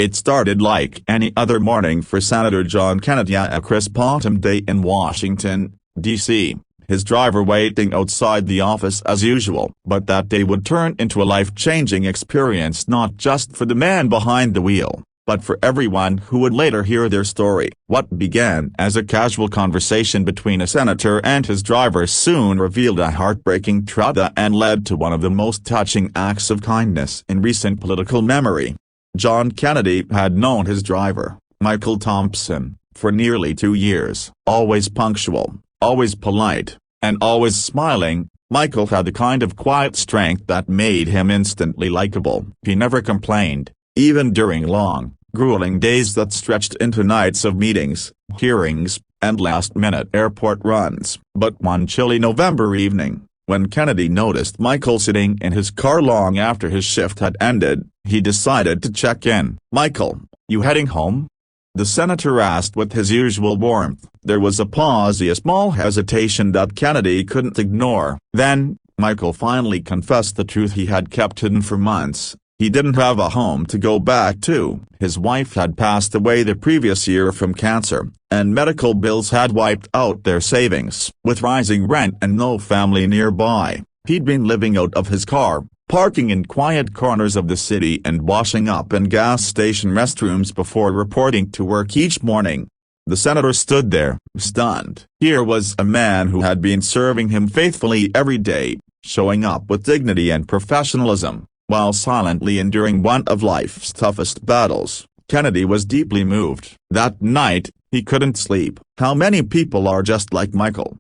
It started like any other morning for Senator John Kennedy, a crisp autumn day in Washington, D.C., his driver waiting outside the office as usual. But that day would turn into a life-changing experience, not just for the man behind the wheel, but for everyone who would later hear their story. What began as a casual conversation between a senator and his driver soon revealed a heartbreaking truth and led to one of the most touching acts of kindness in recent political memory. John Kennedy had known his driver, Michael Thompson, for nearly 2 years. Always punctual, always polite, and always smiling, Michael had the kind of quiet strength that made him instantly likable. He never complained, even during long, grueling days that stretched into nights of meetings, hearings, and last-minute airport runs. But one chilly November evening, when Kennedy noticed Michael sitting in his car long after his shift had ended, he decided to check in. "Michael, you heading home?" the senator asked with his usual warmth. There was a pause, a small hesitation that Kennedy couldn't ignore. Then, Michael finally confessed the truth he had kept hidden for months. He didn't have a home to go back to. His wife had passed away the previous year from cancer, and medical bills had wiped out their savings. With rising rent and no family nearby, he'd been living out of his car, parking in quiet corners of the city and washing up in gas station restrooms before reporting to work each morning. The senator stood there, stunned. Here was a man who had been serving him faithfully every day, showing up with dignity and professionalism, while silently enduring one of life's toughest battles. Kennedy was deeply moved. That night, he couldn't sleep. How many people are just like Michael?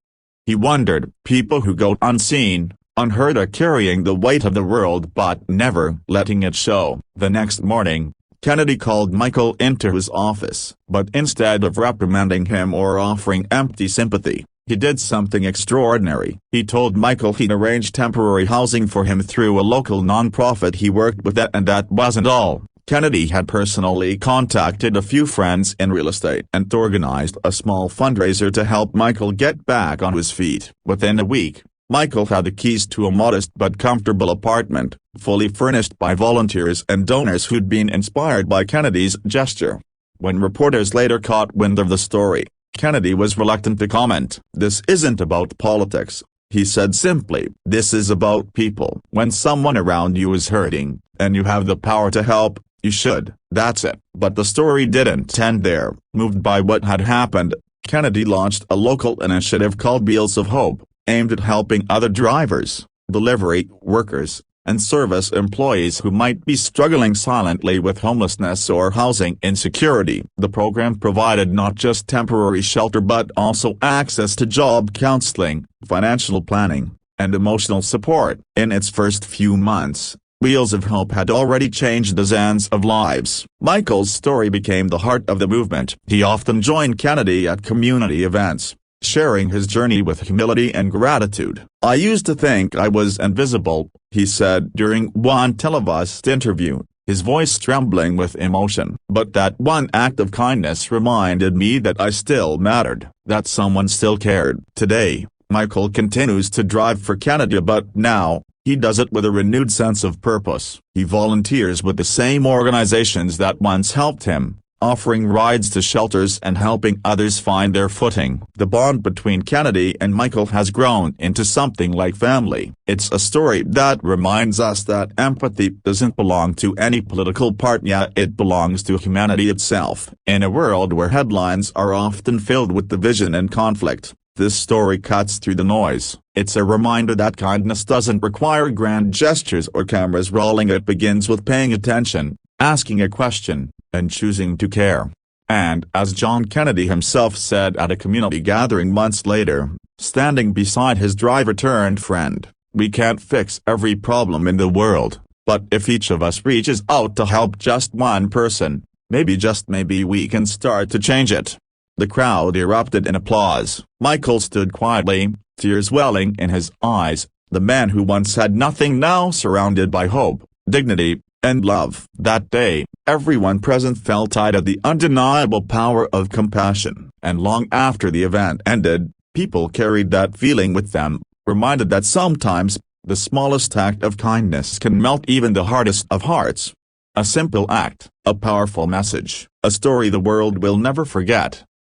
He wondered. People who go unseen, unheard, are carrying the weight of the world but never letting it show. The next morning, Kennedy called Michael into his office. But instead of reprimanding him or offering empty sympathy, he did something extraordinary. He told Michael he'd arranged temporary housing for him through a local nonprofit he worked with, and that wasn't all. Kennedy had personally contacted a few friends in real estate and organized a small fundraiser to help Michael get back on his feet. Within a week, Michael had the keys to a modest but comfortable apartment, fully furnished by volunteers and donors who'd been inspired by Kennedy's gesture. When reporters later caught wind of the story, Kennedy was reluctant to comment. "This isn't about politics," he said simply. "This is about people. When someone around you is hurting, and you have the power to help, you should. That's it." But the story didn't end there. Moved by what had happened, Kennedy launched a local initiative called Wheels of Hope, aimed at helping other drivers, delivery workers, and service employees who might be struggling silently with homelessness or housing insecurity. The program provided not just temporary shelter but also access to job counseling, financial planning, and emotional support. In its first few months, Wheels of Hope had already changed dozens of lives. Michael's story became the heart of the movement. He often joined Kennedy at community events, sharing his journey with humility and gratitude. "I used to think I was invisible," he said during one televised interview, his voice trembling with emotion. "But that one act of kindness reminded me that I still mattered, that someone still cared." Today, Michael continues to drive for Kennedy, but now, he does it with a renewed sense of purpose. He volunteers with the same organizations that once helped him, offering rides to shelters and helping others find their footing. The bond between Kennedy and Michael has grown into something like family. It's a story that reminds us that empathy doesn't belong to any political party, it belongs to humanity itself. In a world where headlines are often filled with division and conflict, this story cuts through the noise. It's a reminder that kindness doesn't require grand gestures or cameras rolling. It begins with paying attention, asking a question, and choosing to care. And as John Kennedy himself said at a community gathering months later, standing beside his driver-turned-friend, "We can't fix every problem in the world, but if each of us reaches out to help just one person, maybe just maybe we can start to change it." The crowd erupted in applause. Michael stood quietly, tears welling in his eyes, the man who once had nothing now surrounded by hope, dignity, and love. That day, everyone present felt tied of the undeniable power of compassion. And long after the event ended, people carried that feeling with them, reminded that sometimes, the smallest act of kindness can melt even the hardest of hearts. A simple act, a powerful message, a story the world will never forget.